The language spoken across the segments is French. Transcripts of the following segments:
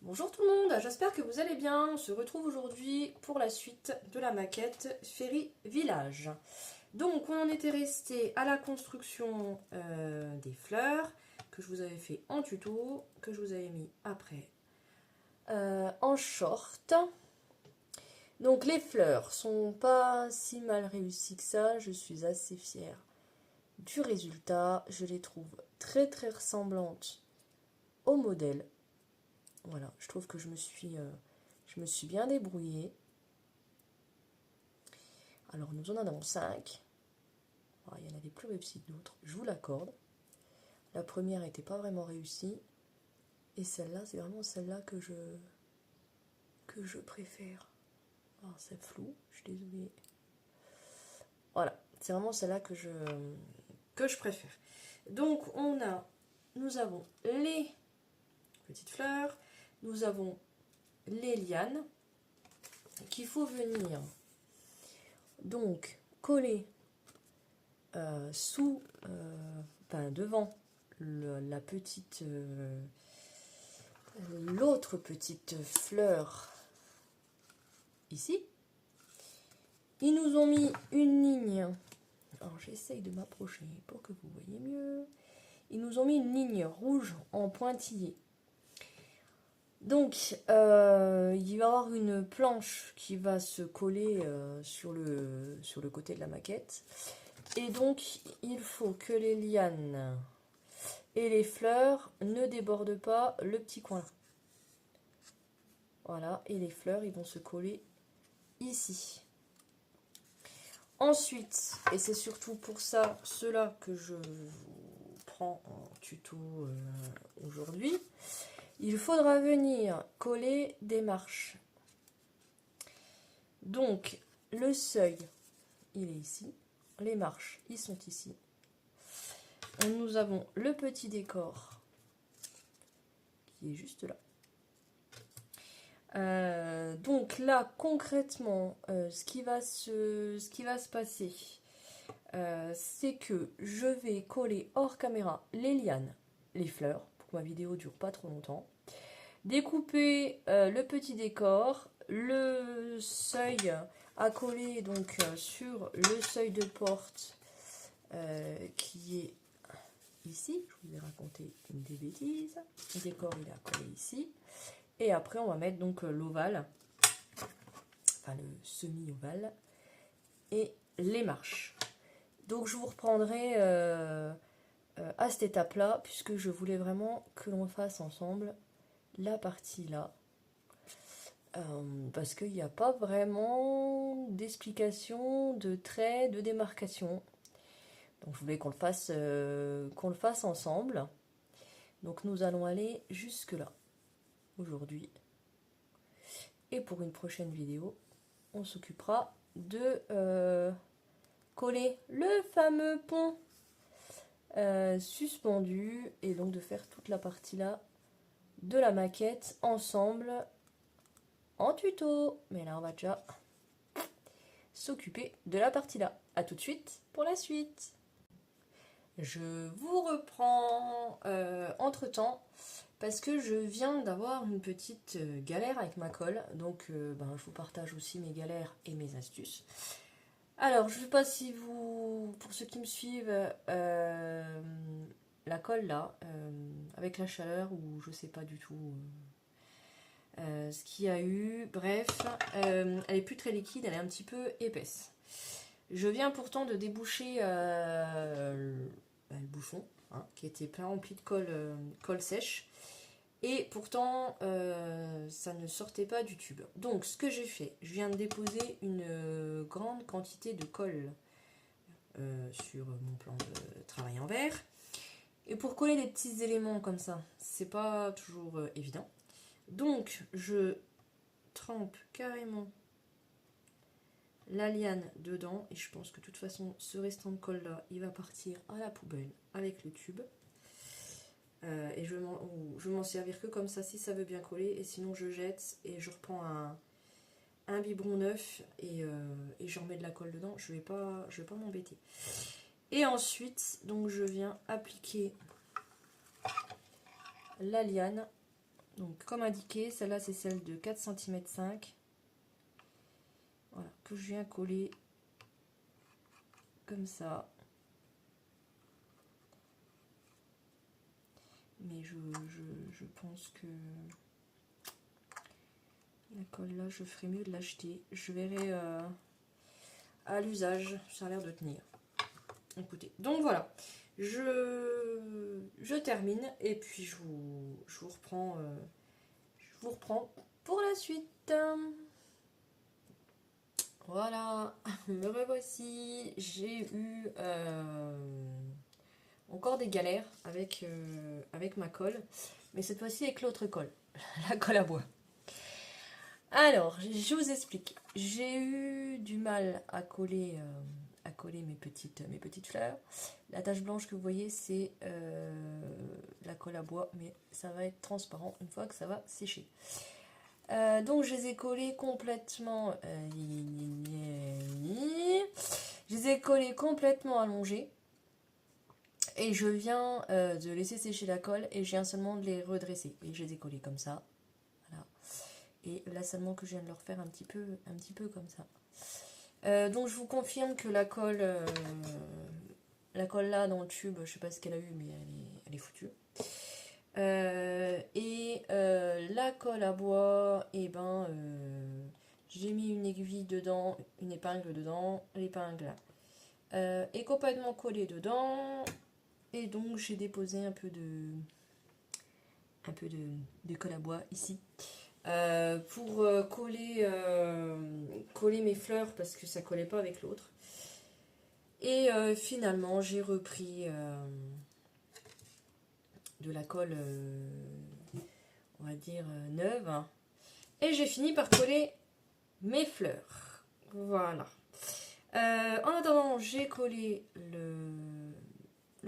Bonjour tout le monde, j'espère que vous allez bien. On se retrouve aujourd'hui pour la suite de la maquette Fairy Village. Donc on en était resté à la construction des fleurs que je vous avais fait en tuto, que je vous avais mis après en short. Donc les fleurs sont pas si mal réussies que ça, je suis assez fière du résultat. Je les trouve très ressemblantes au modèle. Voilà, je trouve que je me suis bien débrouillée. Alors nous en avons 5. Il y en a des plus réussies que d'autres, je vous l'accorde. La première n'était pas vraiment réussie. Et celle-là, c'est vraiment celle-là que je préfère. Alors c'est flou, je suis désolée. Voilà, c'est vraiment celle-là que je préfère. Donc nous avons les petites fleurs, nous avons les lianes qu'il faut venir donc coller devant la petite l'autre petite fleur ici. Ils nous ont mis une ligne, alors j'essaye de m'approcher pour que vous voyez mieux. Ils nous ont mis une ligne rouge en pointillé. Donc il va y avoir une planche qui va se coller sur le côté de la maquette. Et donc il faut que les lianes et les fleurs ne débordent pas le petit coin là. Voilà, et les fleurs ils vont se coller ici. Ensuite, et c'est surtout pour cela que je vous prends en tuto aujourd'hui, il faudra venir coller des marches. Donc le seuil il est ici, les marches ils sont ici. Nous avons le petit décor qui est juste là. Donc là concrètement ce qui va se passer c'est que je vais coller hors caméra les lianes, les fleurs pour que ma vidéo dure pas trop longtemps, découper le petit décor, le seuil à coller donc sur le seuil de porte qui est ici. Je vous ai raconté des bêtises. Le décor il est à coller ici. Et après, on va mettre donc l'ovale, enfin le semi-ovale, et les marches. Donc, je vous reprendrai à cette étape-là, puisque je voulais vraiment que l'on fasse ensemble la partie là. Parce qu'il n'y a pas vraiment d'explication, de traits, de démarcation. Donc, je voulais qu'on le fasse ensemble. Donc, nous allons aller jusque-là aujourd'hui. Et pour une prochaine vidéo, on s'occupera de coller le fameux pont suspendu et donc de faire toute la partie là de la maquette ensemble en tuto. Mais là, on va déjà s'occuper de la partie là. A tout de suite pour la suite. Je vous reprends entre-temps parce que je viens d'avoir une petite galère avec ma colle. Donc je vous partage aussi mes galères et mes astuces. Alors, je ne sais pas si vous, pour ceux qui me suivent, la colle là, avec la chaleur ou je sais pas du tout ce qu'il y a eu. Bref, elle est plus très liquide, elle est un petit peu épaisse. Je viens pourtant de déboucher le bouchon, hein, qui était plein rempli de colle sèche. Et pourtant, ça ne sortait pas du tube. Donc, ce que j'ai fait, je viens de déposer une grande quantité de colle sur mon plan de travail en verre. Et pour coller des petits éléments comme ça, c'est pas toujours évident. Donc, je trempe carrément la liane dedans. Et je pense que de toute façon, ce restant de colle là, il va partir à la poubelle avec le tube. Et je vais m'en servir que comme ça si ça veut bien coller, et sinon je jette et je reprends un biberon neuf et je remets de la colle dedans. Je vais pas m'embêter. Et ensuite donc je viens appliquer la liane Donc comme indiqué, celle-là c'est celle de 4,5 cm. Voilà, que je viens coller comme ça. Mais je pense que la colle là, je ferais mieux de l'acheter. Je verrai à l'usage, ça a l'air de tenir. Écoutez, donc voilà, je termine et puis je vous reprends pour la suite. Voilà, me revoici. J'ai eu encore des galères avec ma colle, mais cette fois-ci avec l'autre colle, la colle à bois. Alors, je vous explique. J'ai eu du mal à coller mes petites fleurs. La tache blanche que vous voyez, c'est la colle à bois, mais ça va être transparent une fois que ça va sécher. Donc, je les ai collées complètement. Je les ai collées complètement allongées. Et je viens de laisser sécher la colle et je viens seulement de les redresser. Et je les ai collées comme ça. Voilà. Et là seulement que je viens de leur faire un petit peu comme ça. Donc je vous confirme que la colle là dans le tube, je sais pas ce qu'elle a eu, mais elle est foutue. La colle à bois, et ben j'ai mis une aiguille dedans, une épingle dedans, l'épingle est complètement collée dedans, et donc j'ai déposé un peu de colle à bois ici. Pour coller mes fleurs parce que ça collait pas avec l'autre. Et finalement j'ai repris de la colle on va dire neuve et j'ai fini par coller mes fleurs. Voilà. En attendant, j'ai collé le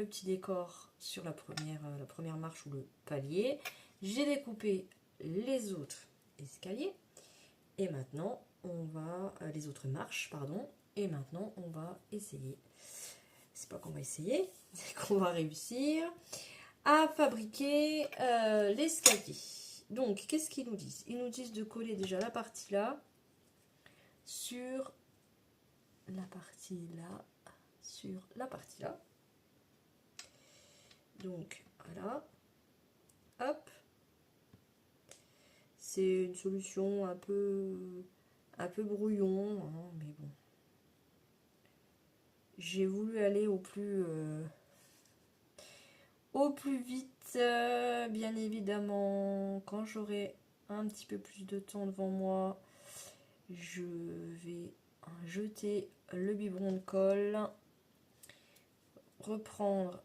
petit décor sur la première marche ou le palier. J'ai découpé les autres escaliers et maintenant on va les autres marches, pardon, et maintenant on va essayer, c'est pas qu'on va essayer, c'est qu'on va réussir à fabriquer l'escalier. Donc qu'est-ce qu'ils nous disent? Ils nous disent de coller déjà la partie là sur la partie là sur la partie là, donc voilà, hop. C'est une solution un peu brouillon, hein, mais bon. J'ai voulu aller au plus vite, bien évidemment. Quand j'aurai un petit peu plus de temps devant moi, je vais jeter le biberon de colle, reprendre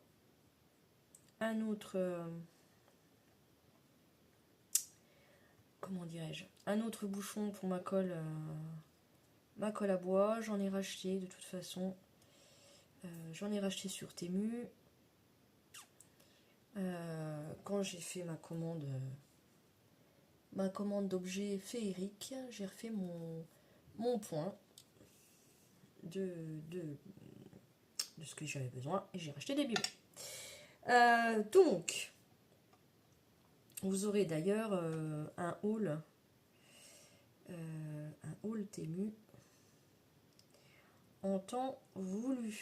un autre... comment dirais-je, un autre bouchon pour ma colle à bois. J'en ai racheté de toute façon, j'en ai racheté sur Temu quand j'ai fait ma commande d'objets féeriques. J'ai refait mon point de ce que j'avais besoin et j'ai racheté des biberons. Donc vous aurez d'ailleurs un haul Temu en temps voulu.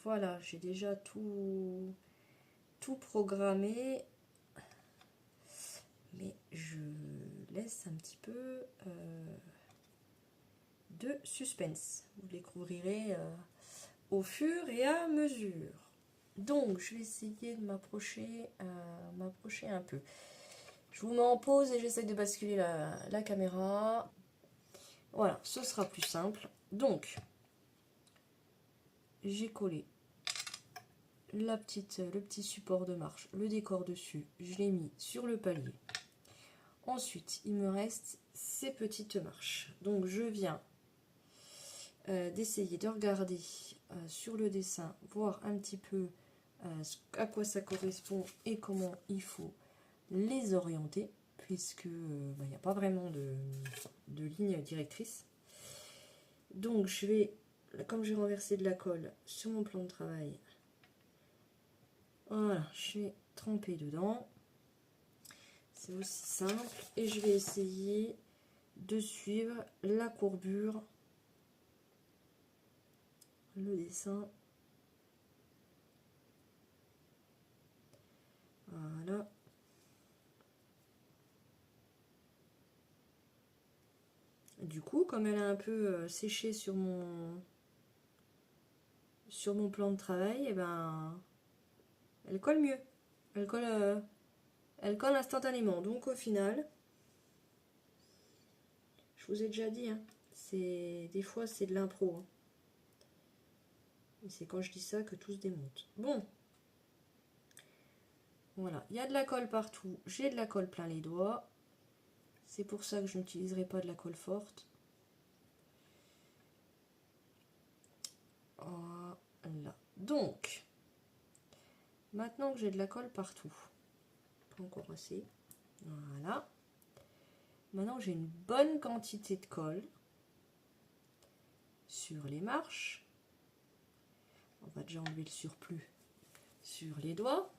Voilà, j'ai déjà tout programmé, mais je laisse un petit peu de suspense. Vous le découvrirez au fur et à mesure. Donc je vais essayer de m'approcher un peu. Je vous mets en pause et j'essaie de basculer la caméra. Voilà, ce sera plus simple. Donc, j'ai collé le petit support de marche, le décor dessus. Je l'ai mis sur le palier. Ensuite, il me reste ces petites marches. Donc, je viens d'essayer de regarder sur le dessin, voir un petit peu à quoi ça correspond et comment il faut les orienter, puisque il n'y a pas vraiment de ligne directrice. Donc je vais, comme j'ai renversé de la colle sur mon plan de travail, voilà, je vais tremper dedans. C'est aussi simple. Et je vais essayer de suivre la courbure, le dessin. Voilà. Du coup, comme elle a un peu séché sur mon plan de travail, et ben, elle colle mieux. Elle colle instantanément. Donc au final, je vous ai déjà dit, hein, des fois c'est de l'impro. Hein. Et c'est quand je dis ça que tout se démonte. Bon. Voilà, il y a de la colle partout. J'ai de la colle plein les doigts. C'est pour ça que je n'utiliserai pas de la colle forte. Voilà. Donc, maintenant que j'ai de la colle partout, pas encore assez. Voilà. Maintenant j'ai une bonne quantité de colle sur les marches. On va déjà enlever le surplus sur les doigts.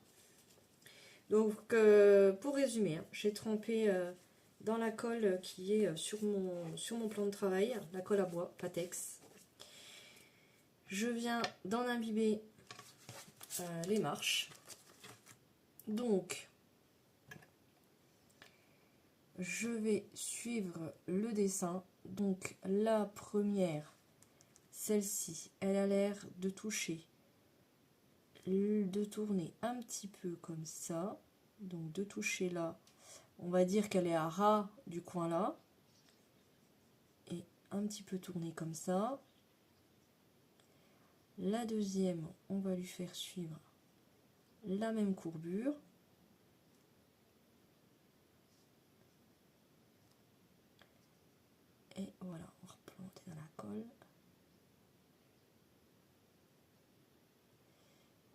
Donc, pour résumer, hein, j'ai trempé dans la colle qui est sur mon plan de travail, la colle à bois, Patex. Je viens d'en imbiber les marches. Donc, je vais suivre le dessin. Donc, la première, celle-ci, elle a l'air de toucher, de tourner un petit peu comme ça. Donc, de toucher là, on va dire qu'elle est à ras du coin là. Et un petit peu tourner comme ça. La deuxième, on va lui faire suivre la même courbure. Et voilà, on va replanter dans la colle.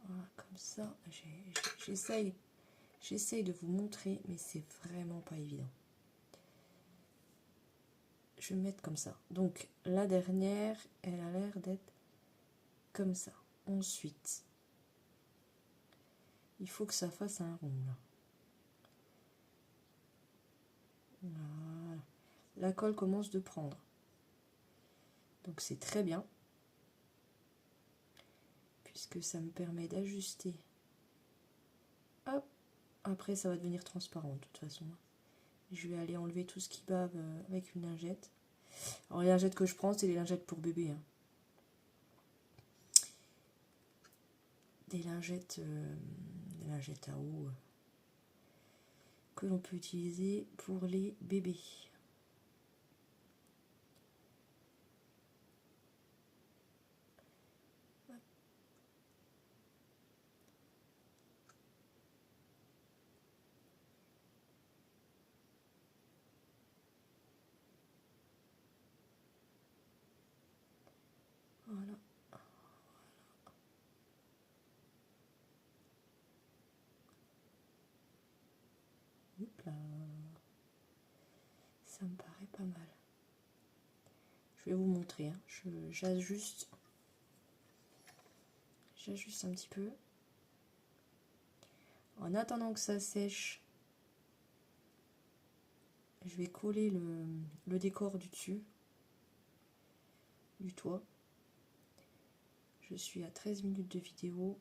Voilà, comme ça. J'essaye de vous montrer, mais c'est vraiment pas évident. Je vais me mettre comme ça. Donc, la dernière, elle a l'air d'être comme ça. Ensuite, il faut que ça fasse un rond, là. Voilà. La colle commence de prendre. Donc, c'est très bien. Puisque ça me permet d'ajuster. Hop. Après, ça va devenir transparent, de toute façon. Je vais aller enlever tout ce qui bave avec une lingette. Alors, les lingettes que je prends, c'est les lingettes pour bébé. Hein. Des lingettes à eau que l'on peut utiliser pour les bébés. Voilà. Hop là. Ça me paraît pas mal. Je vais vous montrer. Hein. J'ajuste un petit peu. En attendant que ça sèche, je vais coller le décor du dessus, du toit. Je suis à 13 minutes de vidéo.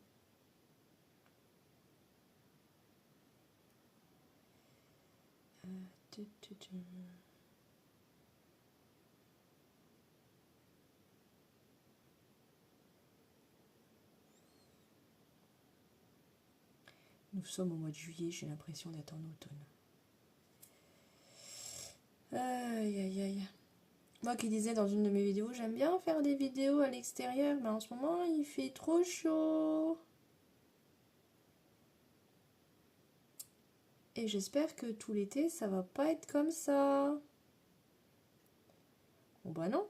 Nous sommes au mois de juillet, j'ai l'impression d'être en automne. Aïe aïe aïe. Moi qui disais dans une de mes vidéos, j'aime bien faire des vidéos à l'extérieur, mais en ce moment il fait trop chaud. Et j'espère que tout l'été ça va pas être comme ça. Bon bah non.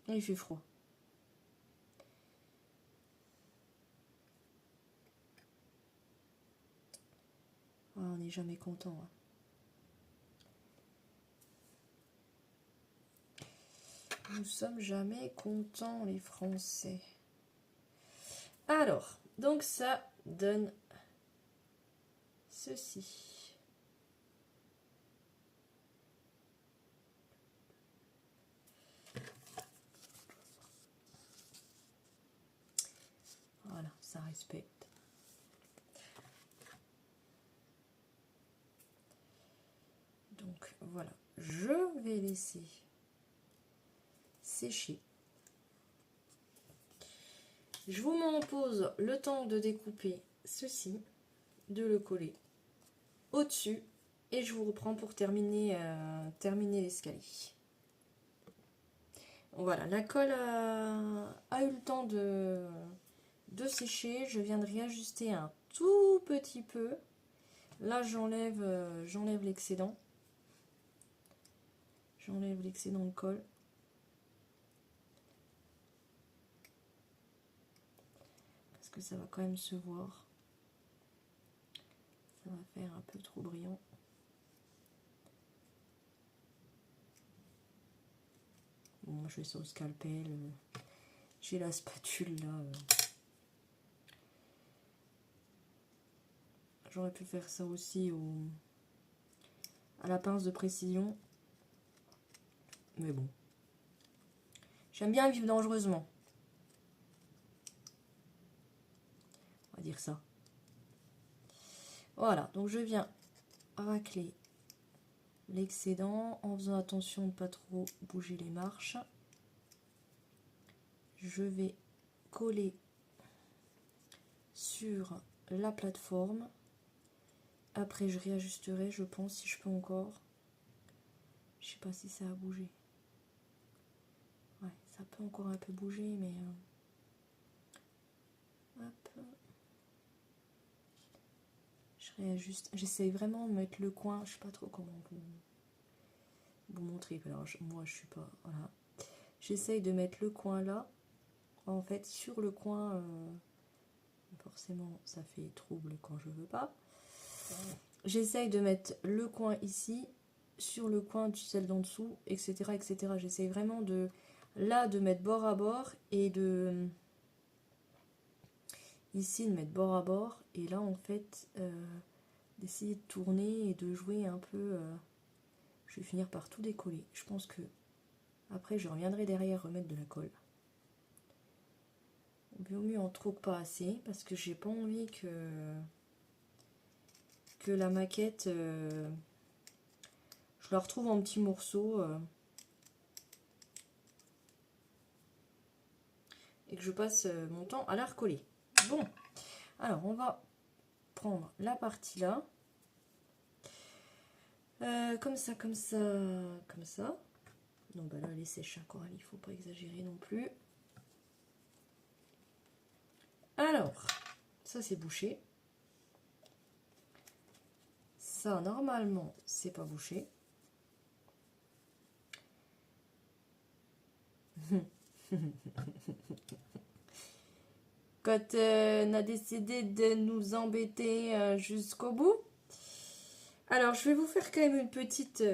Il fait froid. Ah, on n'est jamais content. Hein. Nous sommes jamais contents les Français. Alors, donc ça donne ceci. Voilà, ça respecte. Donc voilà, je vais laisser sécher. Je vous mets en pause le temps de découper ceci, de le coller au-dessus et je vous reprends pour terminer, terminer l'escalier. Voilà, la colle a eu le temps de sécher. Je viens de réajuster un tout petit peu. Là, j'enlève l'excédent. J'enlève l'excédent de colle. Parce que ça va quand même se voir. Ça va faire un peu trop brillant. Bon, moi je fais ça au scalpel. J'ai la spatule là. J'aurais pu faire ça aussi à la pince de précision. Mais bon. J'aime bien vivre dangereusement. On va dire ça. Voilà, donc je viens racler l'excédent en faisant attention de ne pas trop bouger les marches. Je vais coller sur la plateforme. Après je réajusterai, je pense, si je peux encore. Je sais pas si ça a bougé. Ouais, ça peut encore un peu bouger, mais hop. Je réajuste. J'essaye vraiment de mettre le coin. Je sais pas trop comment vous montrer. Alors moi je suis pas. Voilà. J'essaye de mettre le coin là. En fait, sur le coin. Forcément, ça fait trouble quand je veux pas. J'essaye de mettre le coin ici, sur le coin du celle d'en dessous, etc. etc. J'essaye vraiment de mettre bord à bord et de ici de mettre bord à bord et là en fait d'essayer de tourner et de jouer un peu. Je vais finir par tout décoller. Je pense que après je reviendrai derrière remettre de la colle. Il vaut mieux en trop que pas assez parce que j'ai pas envie que la maquette je la retrouve en petits morceaux et que je passe mon temps à la recoller. Bon, alors on va prendre la partie là, comme ça, comme ça, comme ça. Non, bah là elle est sèche, hein, Coralie, il faut pas exagérer non plus. Alors, ça c'est bouché. Ça normalement c'est pas bouché. Quand on a décidé de nous embêter jusqu'au bout. Alors, je vais vous faire quand même une petite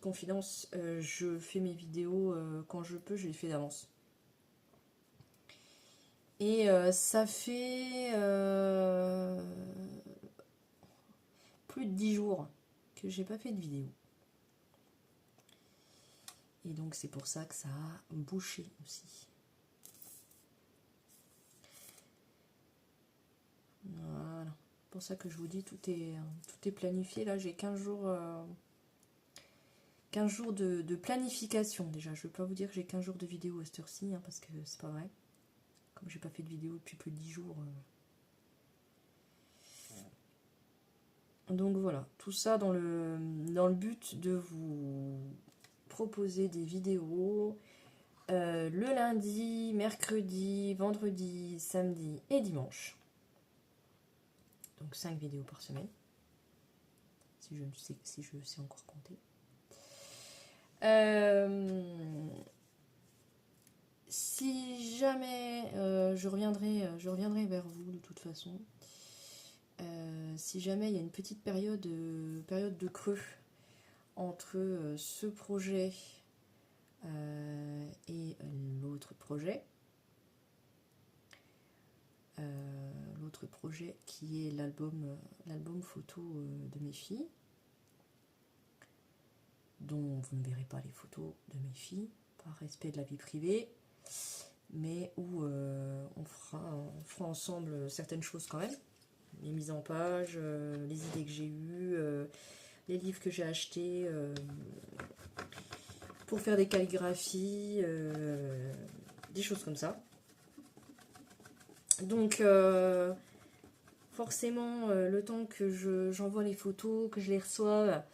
confidence. Je fais mes vidéos quand je peux, je les fais d'avance. Et ça fait plus de 10 jours que j'ai pas fait de vidéo. Et donc, c'est pour ça que ça a bouché aussi. Voilà. C'est pour ça que je vous dis, tout est planifié. Là, j'ai 15 jours... 15 jours de planification déjà. Je ne veux pas vous dire que j'ai 15 jours de vidéo à cette heure-ci, hein, parce que c'est pas vrai. Comme j'ai pas fait de vidéo depuis plus de 10 jours. Donc voilà, tout ça dans le but de vous proposer des vidéos le lundi, mercredi, vendredi, samedi et dimanche. Donc 5 vidéos par semaine. Si je sais encore compter. Si jamais je reviendrai vers vous de toute façon. Si jamais il y a une petite période de creux entre ce projet et l'autre projet, l'autre projet qui est l'album photo de mes filles, dont vous ne verrez pas les photos de mes filles, par respect de la vie privée, mais où on fera ensemble certaines choses quand même, les mises en page, les idées que j'ai eues, les livres que j'ai achetés pour faire des calligraphies, des choses comme ça. Donc forcément le temps que j'envoie les photos, que je les reçoive,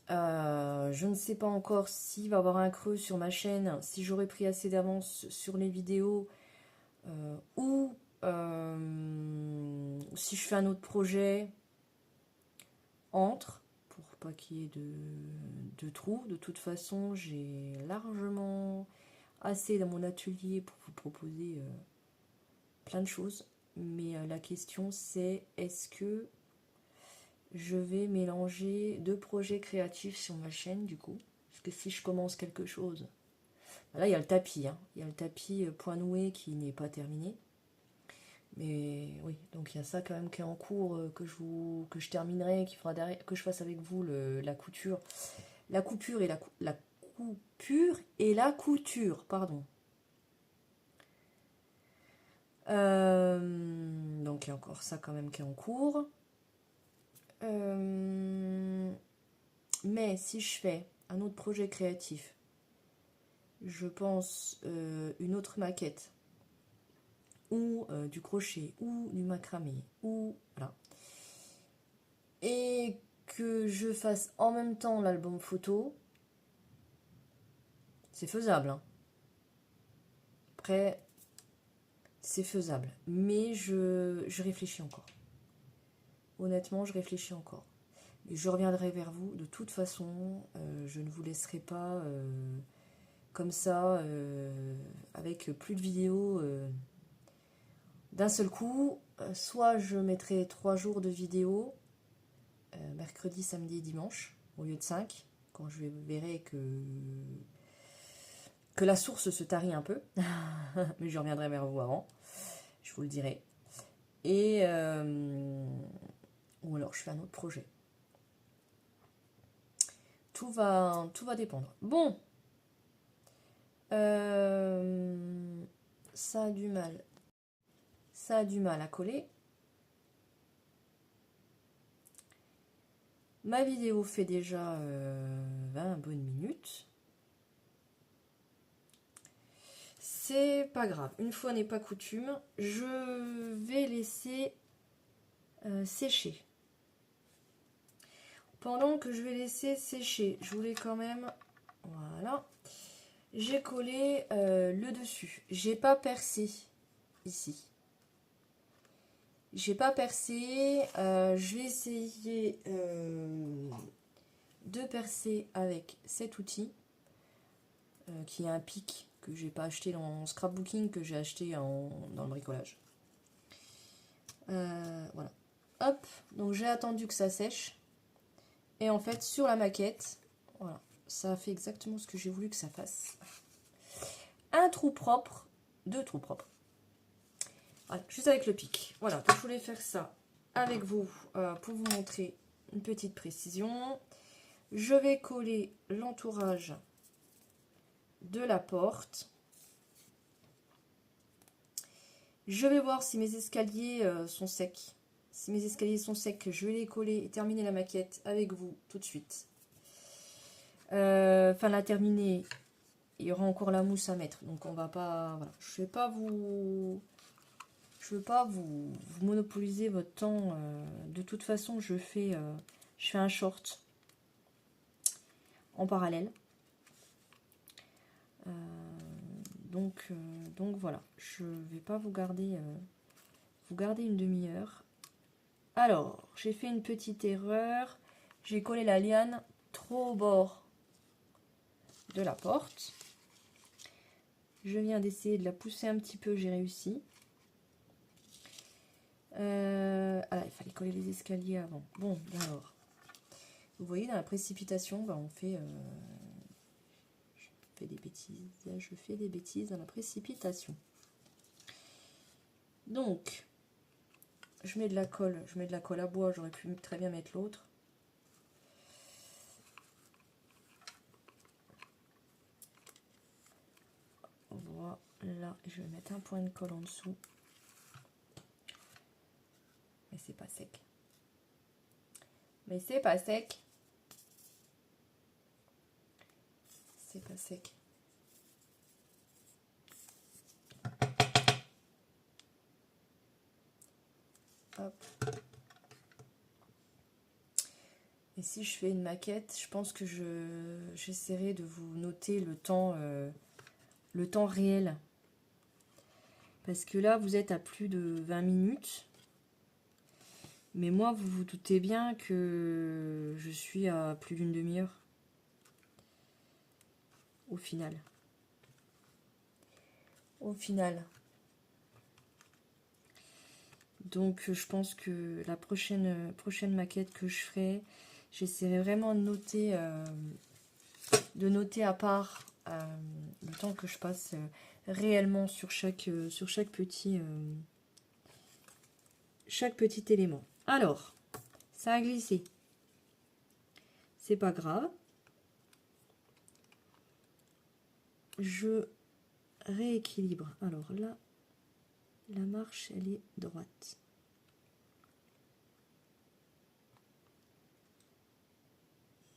je ne sais pas encore s'il va y avoir un creux sur ma chaîne, si j'aurai pris assez d'avance sur les vidéos, ou si je fais un autre projet entre, pour pas qu'il y ait de trous. De toute façon, j'ai largement assez dans mon atelier pour vous proposer plein de choses. Mais la question c'est, est-ce que je vais mélanger deux projets créatifs sur ma chaîne du coup? Parce que si je commence quelque chose... Là, il y a le tapis. Hein. Il y a le tapis point noué qui n'est pas terminé. Mais oui, donc il y a ça quand même qui est en cours, que je terminerai, qu'il faudra que je fasse avec vous la couture. La coupure et la coupure et la couture, pardon. Donc il y a encore ça quand même qui est en cours. Mais si je fais un autre projet créatif, je pense une autre maquette, ou du crochet, ou du macramé, ou voilà. Et que je fasse en même temps l'album photo, c'est faisable. Hein. Après, c'est faisable. Mais je réfléchis encore. Honnêtement, je réfléchis encore. Et je reviendrai vers vous. De toute façon, je ne vous laisserai pas comme ça, avec plus de vidéos d'un seul coup. Soit je mettrai 3 jours de vidéos, mercredi, samedi et dimanche, au lieu de 5, quand je verrai que la source se tarit un peu. Mais je reviendrai vers vous avant. Je vous le dirai. Et... ou alors je fais un autre projet. Tout va dépendre. Bon. Ça a du mal. Ça a du mal à coller. Ma vidéo fait déjà 20 bonnes minutes. C'est pas grave. Une fois n'est pas coutume, je vais laisser sécher. Pendant que je vais laisser sécher, je voulais quand même... Voilà. J'ai collé le dessus. J'ai pas percé ici. J'ai pas percé. Je vais essayer de percer avec cet outil qui est un pic que j'ai pas acheté dans scrapbooking, que j'ai acheté dans le bricolage. Voilà. Hop. Donc j'ai attendu que ça sèche. Et en fait, sur la maquette, voilà, ça a fait exactement ce que j'ai voulu que ça fasse. Un trou propre, 2 trous propres. Voilà, juste avec le pic. Voilà, donc je voulais faire ça avec vous pour vous montrer une petite précision. Je vais coller l'entourage de la porte. Je vais voir si mes escaliers sont secs. Si mes escaliers sont secs, je vais les coller et terminer la maquette avec vous tout de suite. Enfin, la terminer, il y aura encore la mousse à mettre. Donc, on va pas... Voilà. Je ne veux pas vous monopoliser votre temps. De toute façon, je fais un short en parallèle. Donc voilà, je vais pas vous garder une demi-heure. Alors, j'ai fait une petite erreur. J'ai collé la liane trop au bord de la porte. Je viens d'essayer de la pousser un petit peu, j'ai réussi. Il fallait coller les escaliers avant. Bon, alors, vous voyez, dans la précipitation, on fait... je fais des bêtises dans la précipitation. Donc, je mets de la colle à bois, j'aurais pu très bien mettre l'autre. Voilà, je vais mettre un point de colle en dessous. Mais c'est pas sec. Mais c'est pas sec. C'est pas sec. Hop. Et si je fais une maquette, je pense que j'essaierai de vous noter le temps réel. Parce que là, vous êtes à plus de 20 minutes. Mais moi, vous vous doutez bien que je suis à plus d'une demi-heure. Au final. Donc, je pense que la prochaine maquette que je ferai, j'essaierai vraiment de noter à part le temps que je passe réellement sur chaque petit élément. Alors, ça a glissé. C'est pas grave. Je rééquilibre. Alors là, la marche, elle est droite.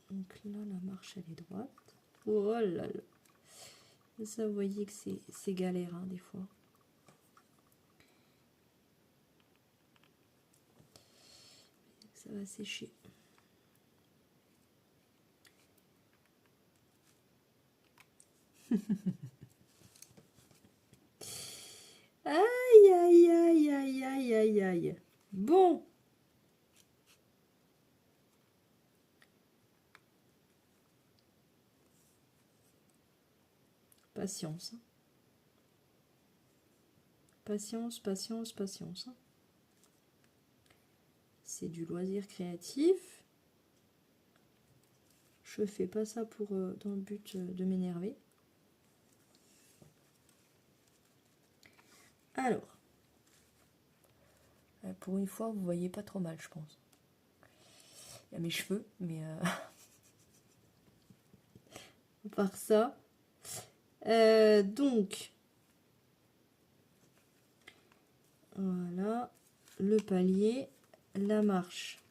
Donc là, la marche, elle est droite. Oh là là. Ça, vous voyez que c'est galère, hein, des fois. Ça va sécher. Aïe, aïe, aïe, aïe, aïe, aïe, aïe. Bon. Patience. Patience, patience, patience. C'est du loisir créatif. Je fais pas ça pour dans le but de m'énerver. Alors, pour une fois, vous voyez pas trop mal, je pense. Il y a mes cheveux, mais à part ça. Donc, voilà, le palier, la marche.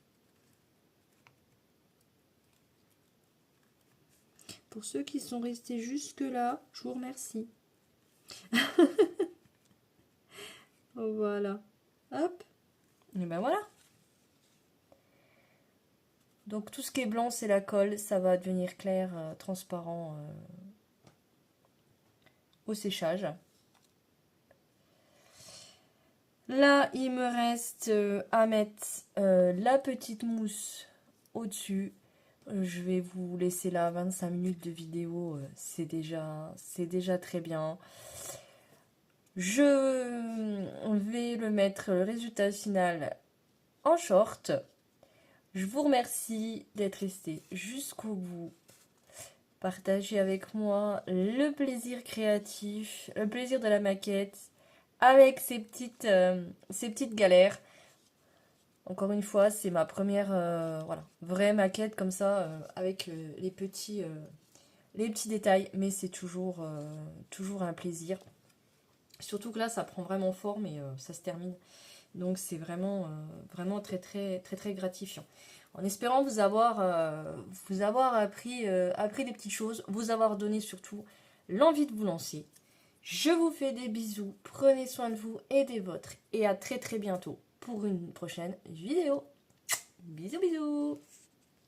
Pour ceux qui sont restés jusque-là, je vous remercie. Voilà. Hop. Et ben voilà. Donc tout ce qui est blanc, c'est la colle. Ça va devenir clair, transparent au séchage. Là, il me reste à mettre la petite mousse au-dessus. Je vais vous laisser là 25 minutes de vidéo. C'est déjà très bien. Je vais le mettre, le résultat final, en short. Je vous remercie d'être resté jusqu'au bout. Partagez avec moi le plaisir créatif, le plaisir de la maquette, avec ces petites galères. Encore une fois, c'est ma première vraie maquette comme ça, avec les petits détails, mais c'est toujours un plaisir. Surtout que là, ça prend vraiment forme et ça se termine. Donc c'est vraiment très très très très gratifiant. En espérant vous avoir appris des petites choses, vous avoir donné surtout l'envie de vous lancer. Je vous fais des bisous, prenez soin de vous et des vôtres. Et à très très bientôt pour une prochaine vidéo. Bisous bisous.